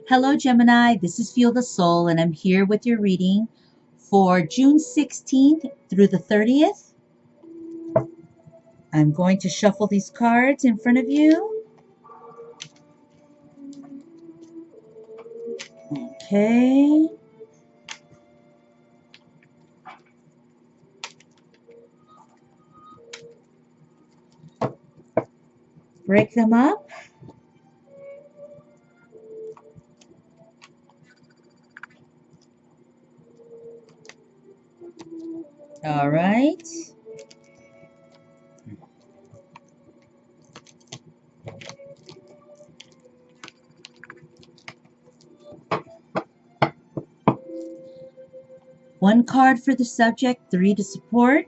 Hello, Gemini. This is Feel the Soul, and I'm here with your reading for June 16th through the 30th. I'm going to shuffle these cards in front of you. Okay. Break them up. All right. One card for the subject, 3 to support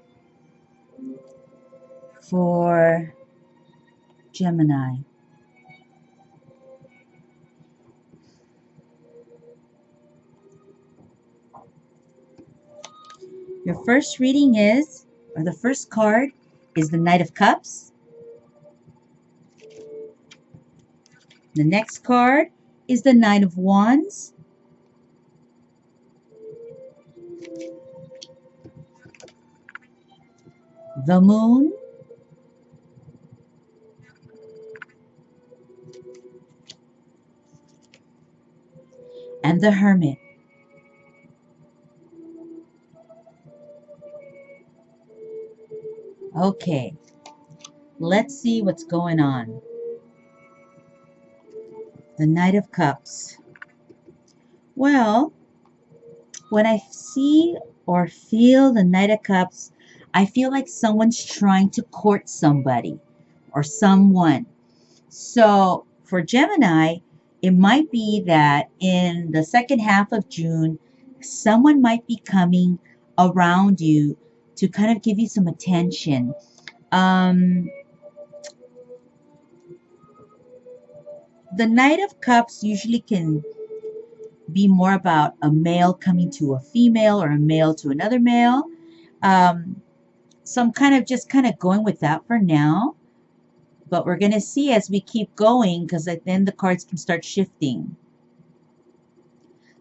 for Gemini. Your first reading is, or the first card is the Knight of Cups. The next card is the Nine of Wands. The Moon. And the Hermit. Okay, let's see what's going on. The Knight of Cups. Well, when I see or feel the Knight of Cups, I feel like someone's trying to court somebody or someone. So for Gemini, it might be that in the second half of June, someone might be coming around you to kind of give you some attention. The Knight of Cups usually can be more about a male coming to a female or a male to another male. So I'm kind of just going with that for now. But we're going to see as we keep going, because then the cards can start shifting.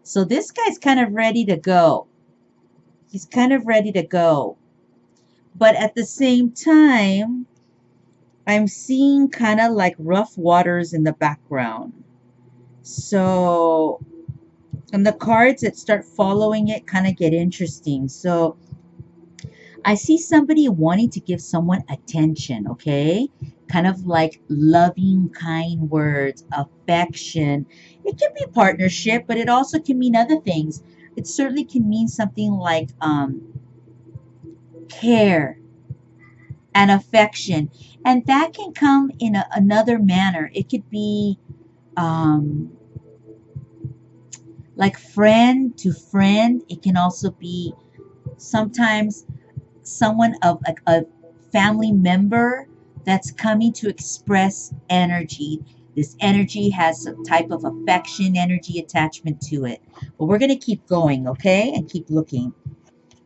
So this guy's kind of ready to go. He's kind of ready to go. But at the same time, I'm seeing kind of like rough waters in the background. So, and the cards that start following it kind of get interesting. So I see somebody wanting to give someone attention, okay? Kind of like loving, kind words, affection. It can be partnership, but it also can mean other things. It certainly can mean something like care and affection. And that can come in another manner. It could be like friend to friend. It can also be sometimes someone of like a family member that's coming to express energy. This energy has some type of affection, energy attachment to it. But we're going to keep going, okay? And keep looking.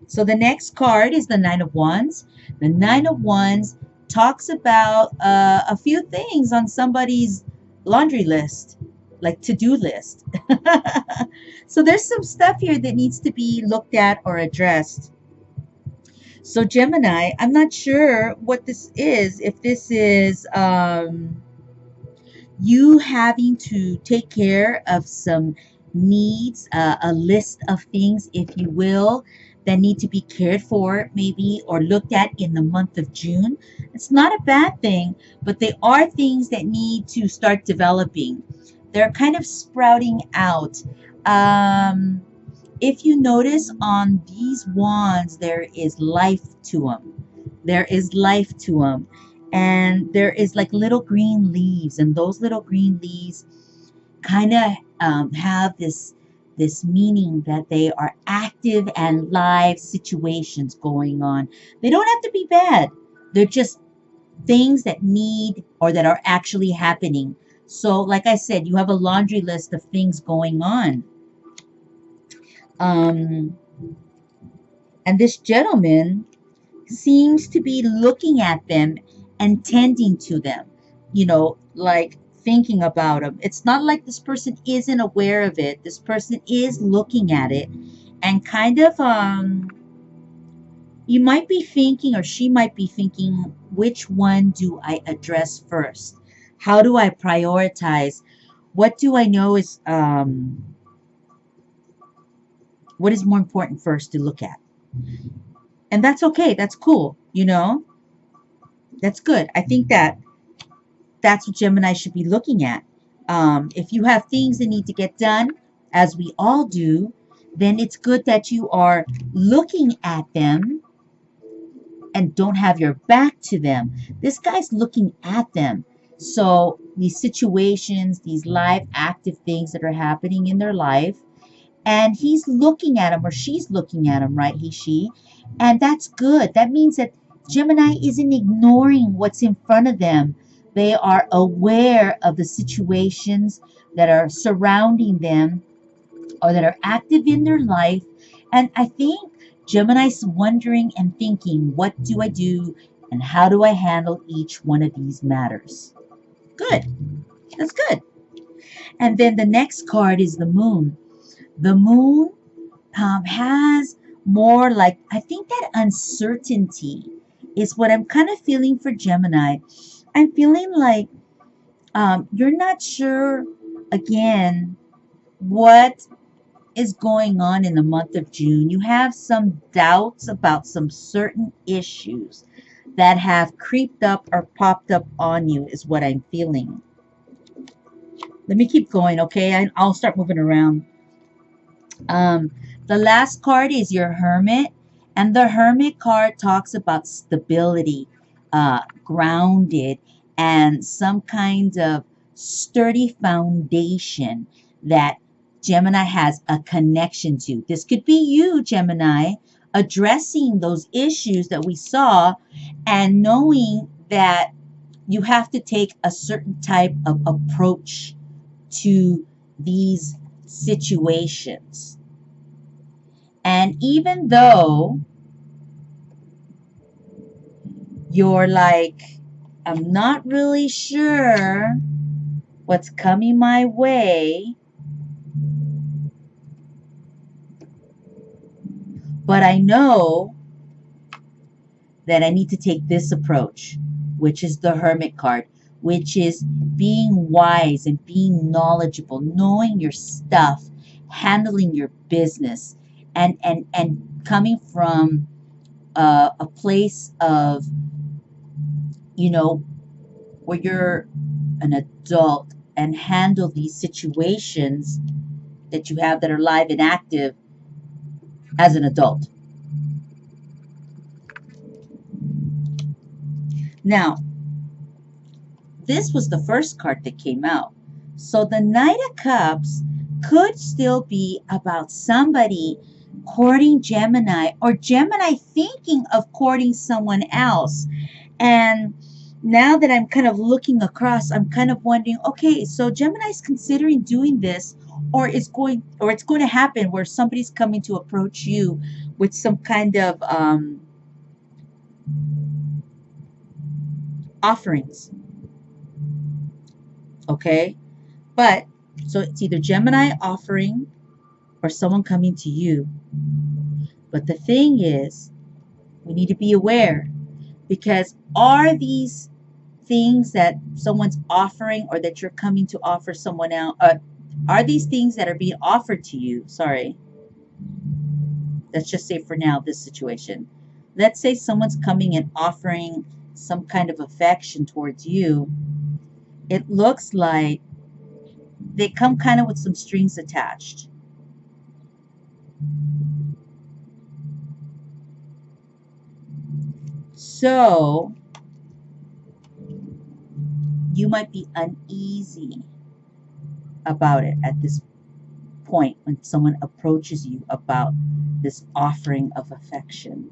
So the next card is the Nine of Wands. The Nine of Wands talks about a few things on somebody's laundry list, like to-do list. So there's some stuff here that needs to be looked at or addressed. So Gemini, I'm not sure what this is. If this is you having to take care of some needs, a list of things, if you will, that need to be cared for, maybe, or looked at in the month of June. It's not a bad thing, but they are things that need to start developing. They're kind of sprouting out. If you notice on these wands, there is life to them. There is life to them. And there is like little green leaves. And those little green leaves kind of have this meaning that they are active and live situations going on. They don't have to be bad. They're just things that need or that are actually happening. So like I said, you have a laundry list of things going on. And this gentleman seems to be looking at them and tending to them, like thinking about them. It's not like this person isn't aware of it. This person is looking at it and kind of you might be thinking, or she might be thinking, which one do I address first? How do I prioritize? What do I know is what is more important first to look at? And that's okay. That's cool. You know, that's good. I think that that's what Gemini should be looking at. If you have things that need to get done, as we all do, then it's good that you are looking at them and don't have your back to them. This guy's looking at them. So these situations, these live active things that are happening in their life, and he's looking at them, or she's looking at them, right? He, she. And that's good. That means that Gemini isn't ignoring what's in front of them. They are aware of the situations that are surrounding them or that are active in their life. And I think Gemini's wondering and thinking, what do I do and how do I handle each one of these matters? Good. That's good. And then the next card is the moon. The moon has more like, I think that uncertainty is what I'm kind of feeling for Gemini. I'm feeling like you're not sure, again, what is going on in the month of June. You have some doubts about some certain issues that have creeped up or popped up on you, is what I'm feeling. Let me keep going, okay? I'll start moving around. The last card is your Hermit, and the Hermit card talks about stability, grounded, and some kind of sturdy foundation that Gemini has a connection to. This could be you, Gemini, addressing those issues that we saw and knowing that you have to take a certain type of approach to these situations. And even though you're like, I'm not really sure what's coming my way, but I know that I need to take this approach, which is the Hermit card, which is being wise and being knowledgeable, knowing your stuff, handling your business, and coming from a place of, you know, where you're an adult and handle these situations that you have that are live and active as an adult. Now, this was the first card that came out. So the Knight of Cups could still be about somebody courting Gemini, or Gemini thinking of courting someone else. And now that I'm kind of looking across, I'm kind of wondering, okay, so Gemini's considering doing this, or it's going to happen where somebody's coming to approach you with some kind of offerings. Okay? But so it's either Gemini offering or someone coming to you. But the thing is, we need to be aware, because are these things that someone's offering or that you're coming to offer someone else, are these things that are being offered to you? Sorry. Let's just say for now, this situation. Let's say someone's coming and offering some kind of affection towards you. It looks like they come kind of with some strings attached. So you might be uneasy about it at this point when someone approaches you about this offering of affection,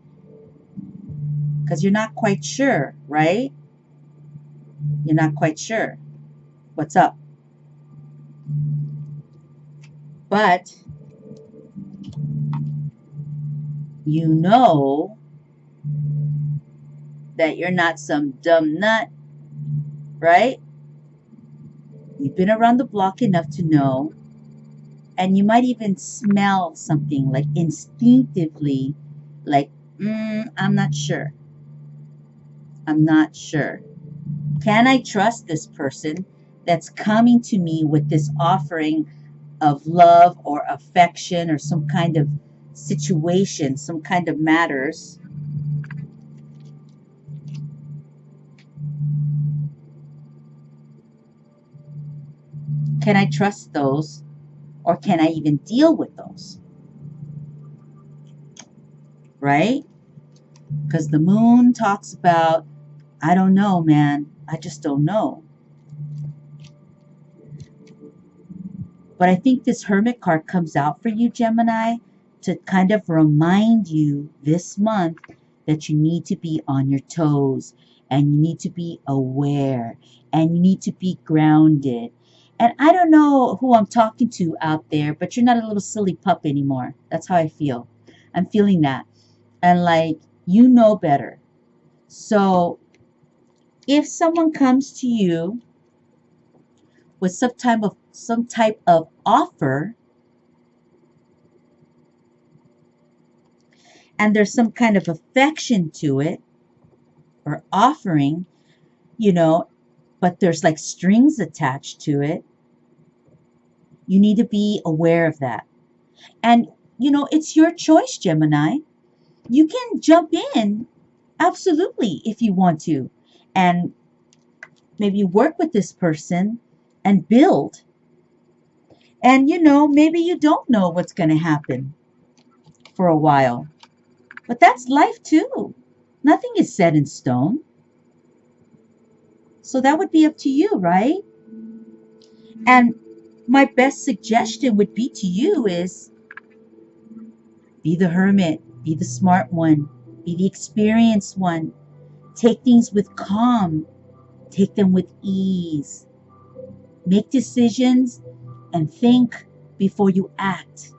because you're not quite sure, right? You're not quite sure what's up. But you know that you're not some dumb nut, right? You've been around the block enough to know, and you might even smell something like instinctively, like, I'm not sure. I'm not sure. Can I trust this person that's coming to me with this offering of love or affection or some kind of situation, some kind of matters? Can I trust those, or can I even deal with those? Right? Because the moon talks about, I don't know, man. I just don't know. But I think this Hermit card comes out for you, Gemini, to kind of remind you this month that you need to be on your toes, and you need to be aware, and you need to be grounded. And I don't know who I'm talking to out there, but you're not a little silly pup anymore. That's how I feel. I'm feeling that. And like, you know better. So if someone comes to you with some type of offer, and there's some kind of affection to it or offering, you know, but there's like strings attached to it, you need to be aware of that. And, it's your choice, Gemini. You can jump in, absolutely, if you want to, and maybe work with this person and build. And, maybe you don't know what's going to happen for a while, but that's life too. Nothing is set in stone. So that would be up to you, right? And my best suggestion would be to you is be the hermit, be the smart one, be the experienced one. Take things with calm, take them with ease. Make decisions and think before you act.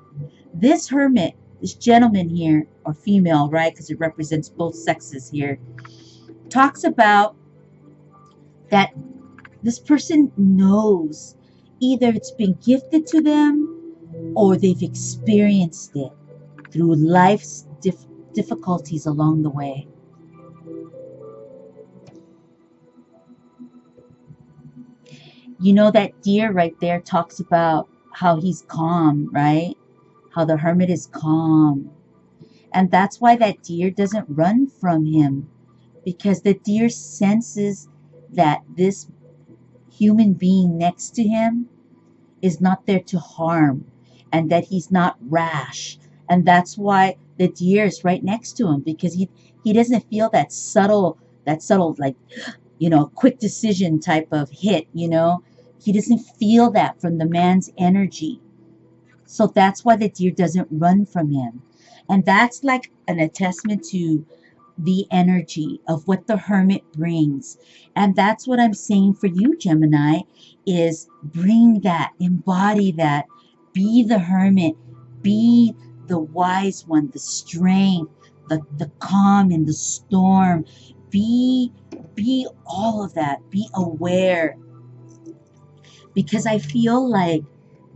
This hermit, this gentleman here, or female, right? Because it represents both sexes here, talks about that this person knows either it's been gifted to them or they've experienced it through life's difficulties along the way. That deer right there talks about how he's calm, right? How the hermit is calm. And that's why that deer doesn't run from him, because the deer senses that this human being next to him is not there to harm, and that he's not rash. And that's why the deer is right next to him, because he doesn't feel that subtle like, quick decision type of hit. He doesn't feel that from the man's energy. So that's why the deer doesn't run from him. And that's like an attestament to the energy of what the hermit brings. And that's what I'm saying for you, Gemini, is bring that, embody that, be the hermit, be the wise one, the strength, the calm in the storm. Be all of that. Be aware. Because I feel like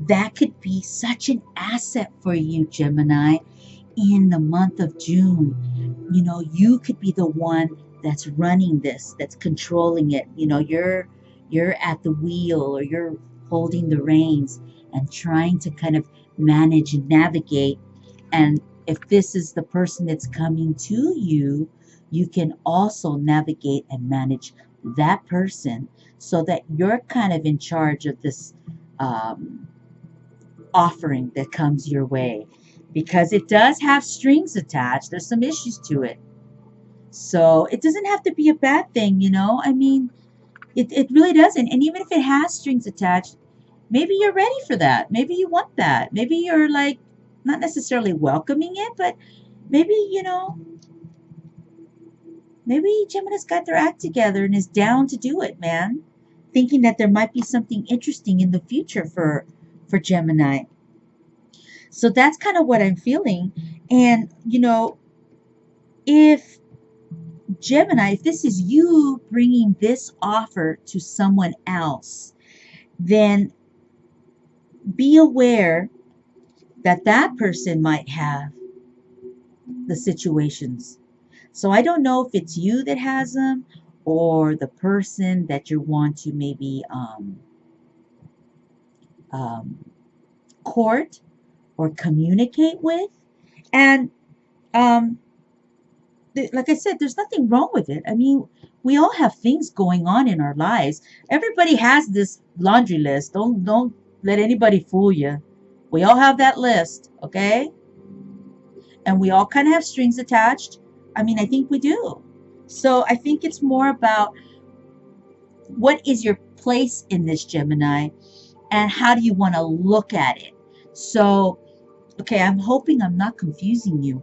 that could be such an asset for you, Gemini, in the month of June. You could be the one that's running this, that's controlling it. You're at the wheel, or you're holding the reins and trying to kind of manage and navigate. And if this is the person that's coming to you, you can also navigate and manage that person, so that you're kind of in charge of this um, offering that comes your way, because it does have strings attached. There's some issues to it. So it doesn't have to be a bad thing. I mean, it really doesn't. And even if it has strings attached, maybe you're ready for that. Maybe you want that. Maybe you're like not necessarily welcoming it, but maybe Gemini's got their act together and is down to do it, man. Thinking that there might be something interesting in the future for Gemini. So that's kind of what I'm feeling. And, if Gemini, if this is you bringing this offer to someone else, then be aware that that person might have the situations. So I don't know if it's you that has them or the person that you want to maybe um, court or communicate with. And um, like I said, there's nothing wrong with it. I mean, we all have things going on in our lives. Everybody has this laundry list. Don't let anybody fool you. We all have that list, okay? And we all kind of have strings attached. I mean, I think we do. So I think it's more about what is your place in this, Gemini, and how do you want to look at it. So, okay, I'm hoping I'm not confusing you.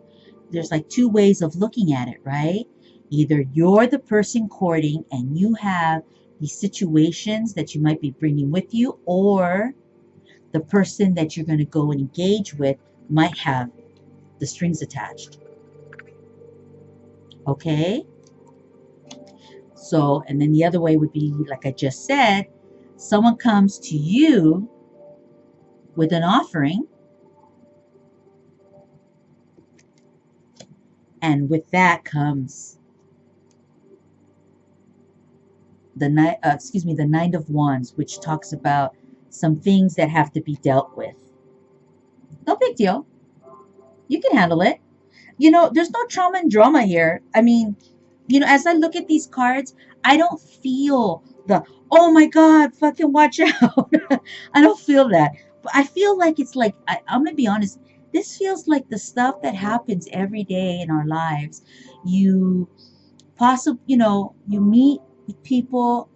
There's like two ways of looking at it, right? Either you're the person courting and you have these situations that you might be bringing with you, or the person that you're going to go and engage with might have the strings attached. Okay? So, and then the other way would be, like I just said, someone comes to you with an offering, and with that comes the Nine of Wands, which talks about some things that have to be dealt with. No big deal. You can handle it. There's no trauma and drama here. I mean, as I look at these cards, I don't feel oh my God, fucking watch out. I don't feel that. But I feel like it's like, I'm going to be honest, this feels like the stuff that happens every day in our lives. You possibly, you meet with people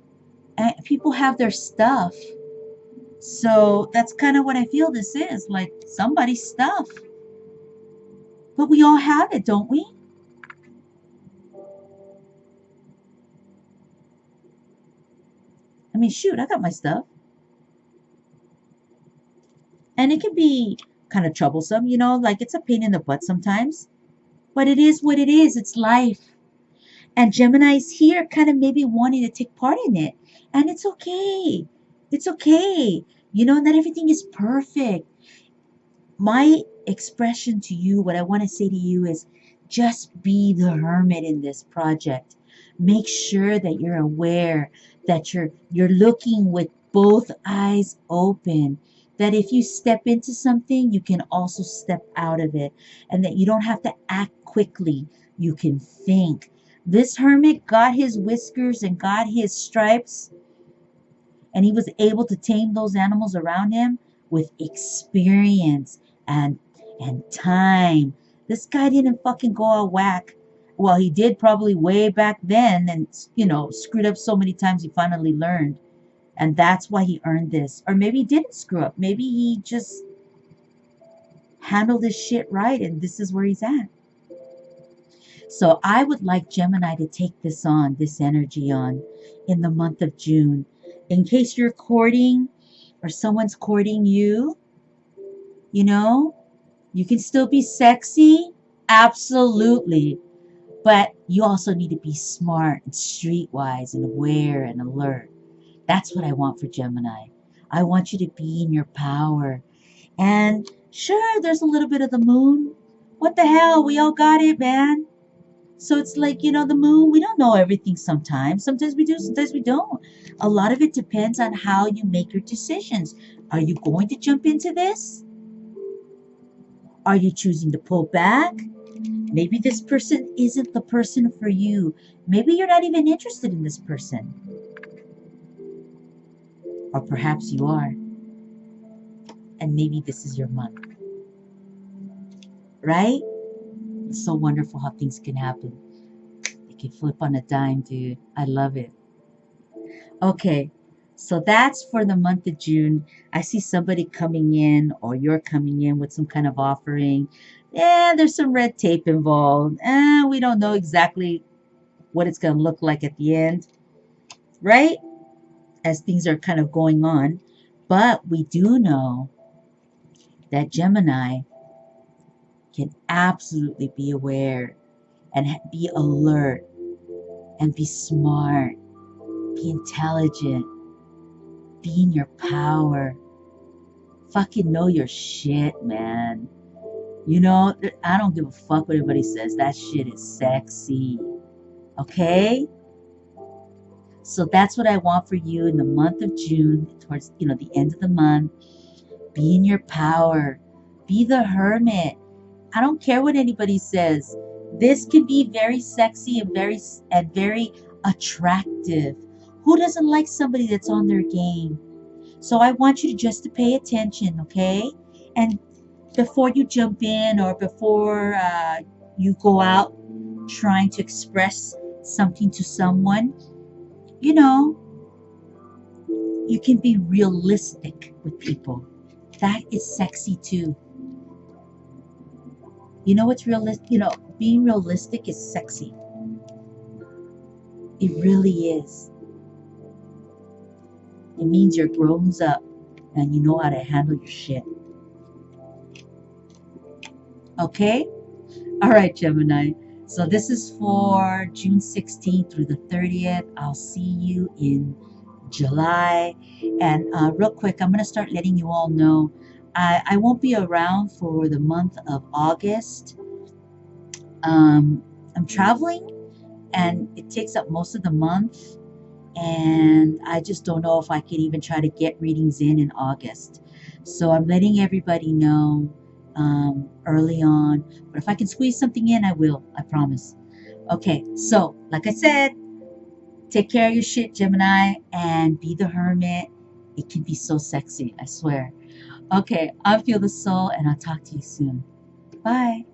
and people have their stuff. So that's kind of what I feel this is, like somebody's stuff. But we all have it, don't we? I mean, shoot, I got my stuff. And it can be kind of troublesome, like it's a pain in the butt sometimes. But it is what it is. It's life. And Gemini's here kind of maybe wanting to take part in it. And it's okay. It's okay. Not everything is perfect. My expression to you, what I want to say to you is just be the hermit in this project. Make sure that you're aware that you're looking with both eyes open. That if you step into something, you can also step out of it. And that you don't have to act quickly. You can think. This hermit got his whiskers and got his stripes, and he was able to tame those animals around him with experience and time. This guy didn't fucking go out whack. Well, he did probably way back then, and screwed up so many times he finally learned. And that's why he earned this. Or maybe he didn't screw up. Maybe he just handled his shit right, and this is where he's at. So I would like Gemini to take this energy on in the month of June. In case you're courting or someone's courting you, you can still be sexy. Absolutely. But you also need to be smart and streetwise and aware and alert. That's what I want for Gemini. I want you to be in your power. And sure, there's a little bit of the moon. What the hell? We all got it, man. So it's like, the moon, we don't know everything sometimes. Sometimes we do, sometimes we don't. A lot of it depends on how you make your decisions. Are you going to jump into this? Are you choosing to pull back? Maybe this person isn't the person for you. Maybe you're not even interested in this person. Or perhaps you are. And maybe this is your month. Right? It's so wonderful how things can happen. It can flip on a dime, dude. I love it. Okay, so that's for the month of June. I see somebody coming in, or you're coming in with some kind of offering. Yeah, there's some red tape involved. We don't know exactly what it's going to look like at the end, right? As things are kind of going on. But we do know that Gemini can absolutely be aware and be alert and be smart, be intelligent, Be in your power. Fucking know your shit, man. You know, I don't give a fuck what everybody says. That shit is sexy. Okay? So that's what I want for you in the month of June, towards, the end of the month. Be in your power. Be the hermit. I don't care what anybody says. This can be very sexy and very attractive. Who doesn't like somebody that's on their game? So I want you to just to pay attention, okay? And before you jump in or before you go out trying to express something to someone, you know, you can be realistic with people. That is sexy too. You know what's realistic? Being realistic is sexy. It really is. It means you're grown up and you know how to handle your shit. Okay? All right, Gemini. So this is for June 16th through the 30th. I'll see you in July. And real quick, I'm going to start letting you all know I won't be around for the month of August. I'm traveling and it takes up most of the month. And I just don't know if I could even try to get readings in August. So I'm letting everybody know early on. But if I can squeeze something in, I will. I promise. Okay, so like I said, take care of your shit, Gemini, and be the hermit. It can be so sexy, I swear. Okay, I feel the soul, and I'll talk to you soon. Bye.